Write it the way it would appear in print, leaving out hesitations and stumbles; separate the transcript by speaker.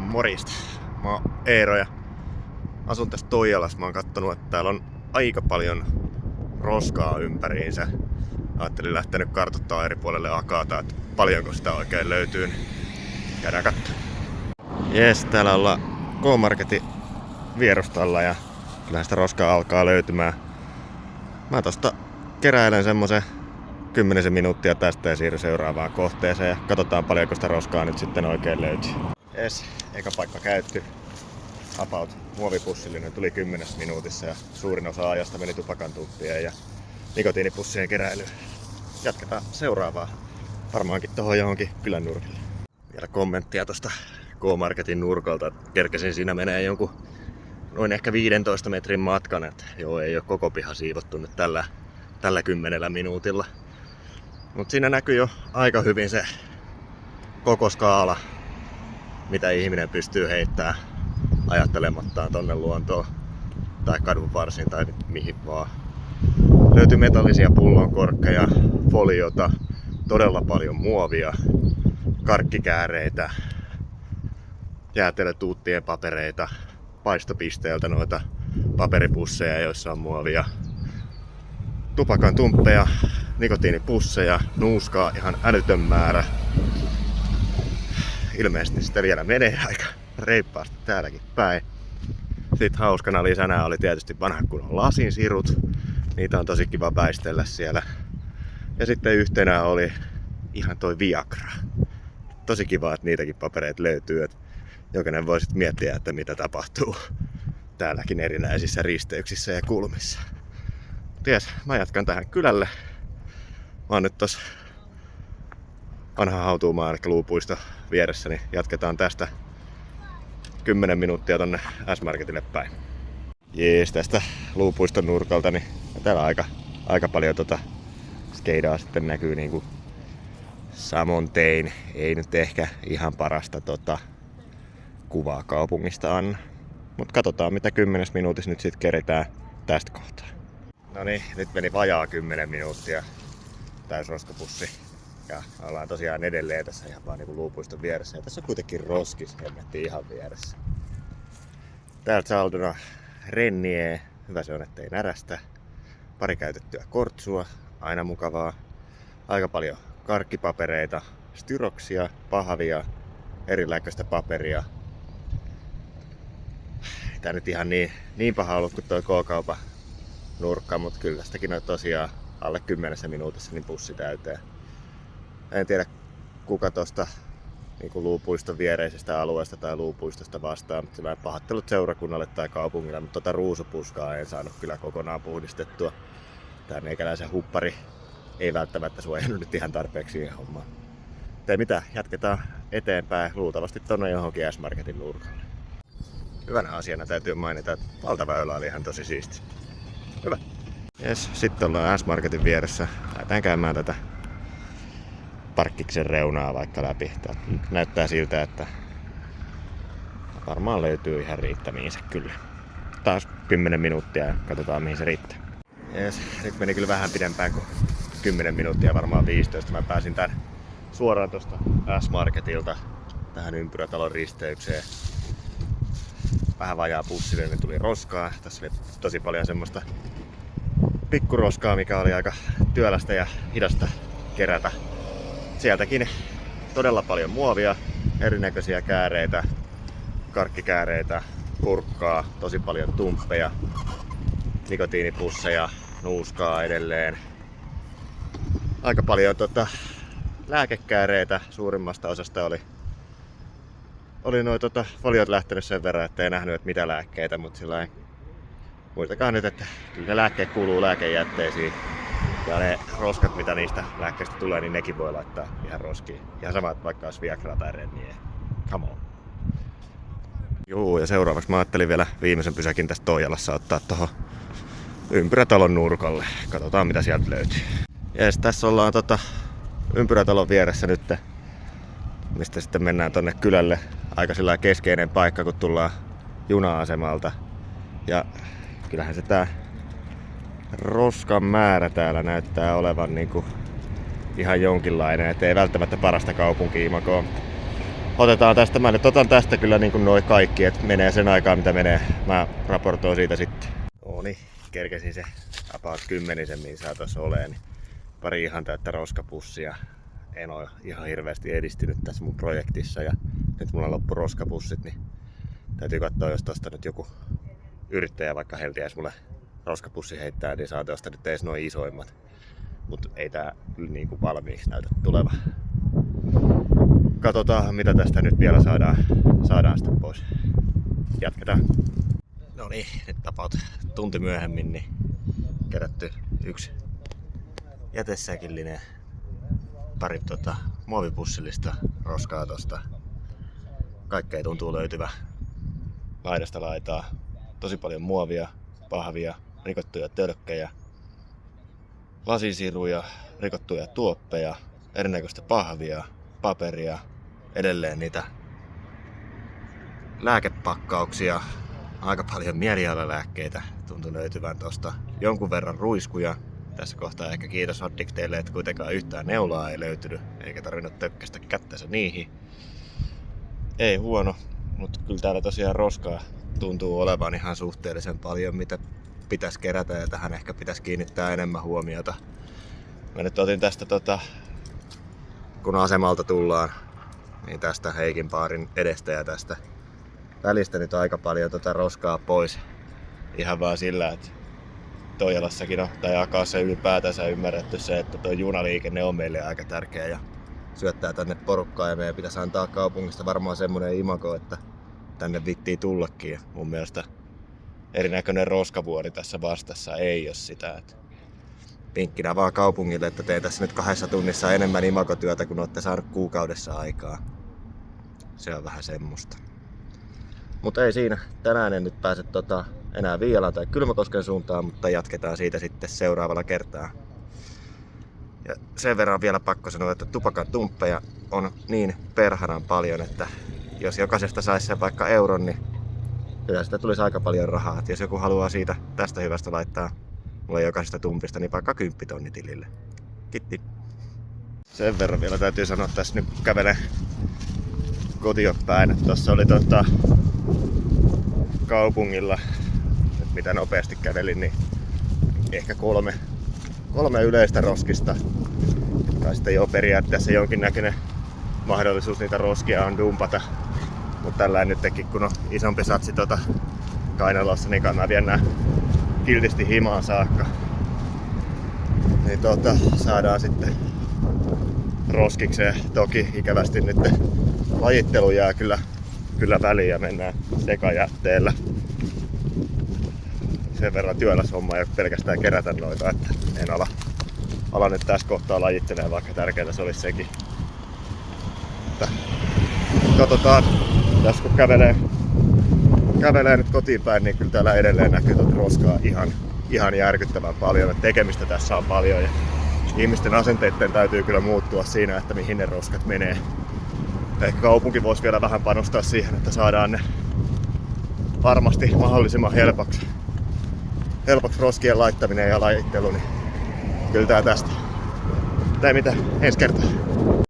Speaker 1: Morjesta. Mä oon Eero ja asun tässä Toijalassa. Mä oon kattonut, että täällä on aika paljon roskaa ympäriinsä. Ajattelin lähteä nyt kartoittamaan eri puolelle Akaata, että paljonko sitä oikein löytyy. Niin käydään katsomaan. Jes, täällä ollaan K-Marketin vierustalla ja kyllähän sitä roskaa alkaa löytymään. Mä tosta keräilen semmosen 10 minuuttia tästä ja siirryn seuraavaan kohteeseen ja katsotaan paljonko sitä roskaa nyt sitten oikein löytyy. Jes, eka paikka käytty. About muovipussillinen tuli 10 minuutissa ja suurin osa ajasta meni tupakan tumppien ja nikotiinipussien keräilyyn. Jatketaan seuraavaa. Varmaankin tohon johonkin kylän nurkille. Vielä kommenttia tosta K-Marketin nurkalta. Kerkesin siinä menee jonkun noin ehkä 15 metrin matkan. Et joo, ei oo koko piha siivottu nyt tällä 10 minuutilla. Mut siinä näkyy jo aika hyvin se koko skaala, mitä ihminen pystyy heittämään ajattelemattaan tonne luontoon tai kadun varsiin tai mihin vaan. Löytyy metallisia pullonkorkkeja, foliota, todella paljon muovia, karkkikääreitä, jäätelötuuttien papereita, paistopisteeltä noita paperipusseja, joissa on muovia, tupakan tumppeja, nikotiinipusseja, nuuskaa ihan älytön määrä. Ilmeisesti sitä vielä menee aika reippaasti täälläkin päin. Sitten hauskana lisänä oli tietysti vanhan kunnon lasinsirut. Niitä on tosi kiva väistellä siellä. Ja sitten yhtenä oli ihan toi Viagra. Tosi kiva, että niitäkin papereita löytyy. Että jokainen voi sitten miettiä, että mitä tapahtuu täälläkin erinäisissä risteyksissä ja kulmissa. Ties, mä jatkan tähän kylälle. Mä oon nyt tossa vanha hautuumaa, eli luupuisto vieressä, niin jatketaan tästä 10 minuuttia tonne S-Marketille päin. Jees, tästä luupuiston nurkalta, niin täällä aika paljon skeidaa sitten näkyy niinku samontein. Ei nyt ehkä ihan parasta kuvaa kaupungista anna. Mut katsotaan mitä 10 minuutissa nyt sit keritään tästä kohtaa. No niin, nyt meni vajaa 10 minuuttia täysroskapussi. Ja ollaan tosiaan edelleen tässä ihan vaan niinku luupuiston vieressä. Ja tässä on kuitenkin roskis hemmetti ihan vieressä. Täältä saalduna rennie. Hyvä se on, ettei närästä. Pari käytettyä kortsua. Aina mukavaa. Aika paljon karkkipapereita, styroksia, pahvia, erilaista paperia. Tää nyt ihan niin paha ollut kuin toi K-kaupan nurkka, mutta kyllä tästäkin on tosiaan alle 10 minuutissa niin pussi täyteen. En tiedä kuka tosta niin luupuiston viereisestä alueesta tai luupuistosta vastaan, mutta mä pahoittelut seurakunnalle tai kaupungille, mutta ruusupuskaa en saanut kyllä kokonaan puhdistettua. Tää meikäläisen huppari ei välttämättä suojannut nyt ihan tarpeeksi siihen hommaan. Ei mitään, jatketaan eteenpäin luultavasti tonne johonkin S-Marketin nurkalle. Hyvänä asiana täytyy mainita, että valtaväylä oli ihan tosi siisti. Hyvä. Jes, sitten ollaan S-Marketin vieressä. Lähdetään käymään tätä parkkiksen reunaa vaikka läpi. Tää näyttää siltä, että varmaan löytyy ihan riittämiinsä kyllä. Taas 10 minuuttia ja katsotaan mihin se riittää. Jes, nyt meni kyllä vähän pidempään kuin 10 minuuttia, varmaan 15. Mä pääsin tän suoraan tosta S-Marketilta tähän ympyrätalon risteykseen. Vähän vajaa pussille, niin tuli roskaa. Tässä oli tosi paljon semmoista pikkuroskaa, mikä oli aika työlästä ja hidasta kerätä. Sieltäkin todella paljon muovia, erinäköisiä kääreitä, karkkikääreitä, kurkkaa, tosi paljon tumppeja, nikotiinipusseja, nuuskaa edelleen. Aika paljon lääkekääreitä suurimmasta osasta oli noi foliot lähtenyt sen verran, ettei nähnyt, että mitä lääkkeitä, mutta sillä muistakaa nyt, että kyllä ne lääkkeet kuuluu lääkejätteisiin. Ja ne roskat, mitä niistä lääkkeistä tulee, niin nekin voi laittaa ihan roskiin. Ihan sama, vaikka olisi Viagra tai rennie. Come on. Juu, ja seuraavaksi mä ajattelin vielä viimeisen pysäkin tästä Toijalassa ottaa tohon ympyrätalon nurkalle. Katsotaan mitä sieltä löytyy. Jees, tässä ollaan ympyrätalon vieressä nyt, mistä sitten mennään tonne kylälle. Aika sillä keskeinen paikka, kun tullaan juna-asemalta. Ja kyllähän se tää roskan määrä täällä näyttää olevan niinku ihan jonkinlainen, ettei välttämättä parasta kaupunki-imagoa. Otetaan tästä, mä nyt otan tästä kyllä niin kuin noi kaikki, että menee sen aikaa mitä menee. Mä raportoin siitä sitten. Noniin, kerkesin se about 10, missä tuossa olee. Niin pari ihan täyttä roskapussia. En oo ihan hirveästi edistynyt tässä mun projektissa ja nyt mulla loppu roskapussit, niin täytyy katsoa, jos tosta nyt joku yrittäjä vaikka heltiäis mulle roskapussi heittää, niin saa tosta nyt ees noin isoimmat. Mut ei tää niinku valmiiksi näytä tuleva. Katsotaan mitä tästä nyt vielä saadaan sitten pois. Jatketaan. No niin, nyt about tunti myöhemmin niin kerätty yksi jätesäkillinen, pari muovipussillista roskaa tosta. Kaikkea tuntuu löytyvä laidasta laitaa. Tosi paljon muovia, pahvia, rikottuja tölkkejä, lasisiruja, rikottuja tuoppeja, erinäköistä pahvia, paperia, edelleen niitä lääkepakkauksia, aika paljon mielialalääkkeitä tuntui löytyvän tosta, jonkun verran ruiskuja. Tässä kohtaa ehkä kiitos addikteille, että kuitenkaan yhtään neulaa ei löytynyt, eikä tarvinnut tökkästä kättänsä niihin. Ei huono, mutta kyllä täällä tosiaan roskaa tuntuu olevan ihan suhteellisen paljon, mitä pitäisi kerätä, ja tähän ehkä pitäisi kiinnittää enemmän huomiota. Mä nyt otin tästä, kun asemalta tullaan, niin tästä Heikin baarin edestä ja tästä välistä nyt aika paljon roskaa pois. Ihan vaan sillä, että Toijalassakin on, tai Akaassa ylipäätänsä ymmärretty se, että tuo junaliikenne on meille aika tärkeä ja syöttää tänne porukkaa, ja meidän pitäisi antaa kaupungista varmaan semmoinen imago, että tänne vittii tullakin. Ja mun mielestä erinäköinen roskavuori tässä vastassa ei ole sitä. Että vinkkinä vaan kaupungille, että teen tässä nyt 2 tunnissa enemmän imagotyötä kuin olette saanut kuukaudessa aikaa. Se on vähän semmoista. Mutta ei siinä. Tänään en nyt pääse enää Viialan tai Kylmäkosken suuntaan, mutta jatketaan siitä sitten seuraavalla kertaa. Ja sen verran vielä pakko sanoa, että tupakan tumppeja on niin perhanan paljon, että jos jokaisesta saisi sen vaikka euron, niin kyllä sitä tulisi aika paljon rahaa. Et jos joku haluaa siitä tästä hyvästä laittaa mulle jokaisesta tumpista, niin vaikka 10 000 tilille. Kiitti. Sen verran vielä täytyy sanoa, että tässä nyt kävelen kotiin päin. Tuossa oli kaupungilla, nyt mitä nopeasti kävelin, niin ehkä 3 yleistä roskista, jotka sitten jo periaatteessa jonkinnäköinen mahdollisuus niitä roskia on dumpata. Mutta tällainen nytkin, kun on isompi satsi kainalossa, niin kannaa viedä nää kiltisti himaan saakka. Niin saadaan sitten roskikseen. Toki ikävästi nyt lajittelu jää kyllä väliin ja mennään sekajätteellä. Sen verran työläs homma ei ole pelkästään kerätä noita, että en ala nyt tässä kohtaa lajittelemaan, vaikka tärkeää se olisi sekin. Mutta katsotaan, tässä kun kävelee nyt kotiin päin, niin kyllä täällä edelleen näkyy roskaa ihan järkyttävän paljon. Tekemistä tässä on paljon ja ihmisten asenteiden täytyy kyllä muuttua siinä, että mihin ne roskat menee. Ehkä kaupunki voisi vielä vähän panostaa siihen, että saadaan ne varmasti mahdollisimman helpoksi roskien laittaminen ja lajittelu, niin kyllä tää tästä. Tai mitä, ensi kertaa.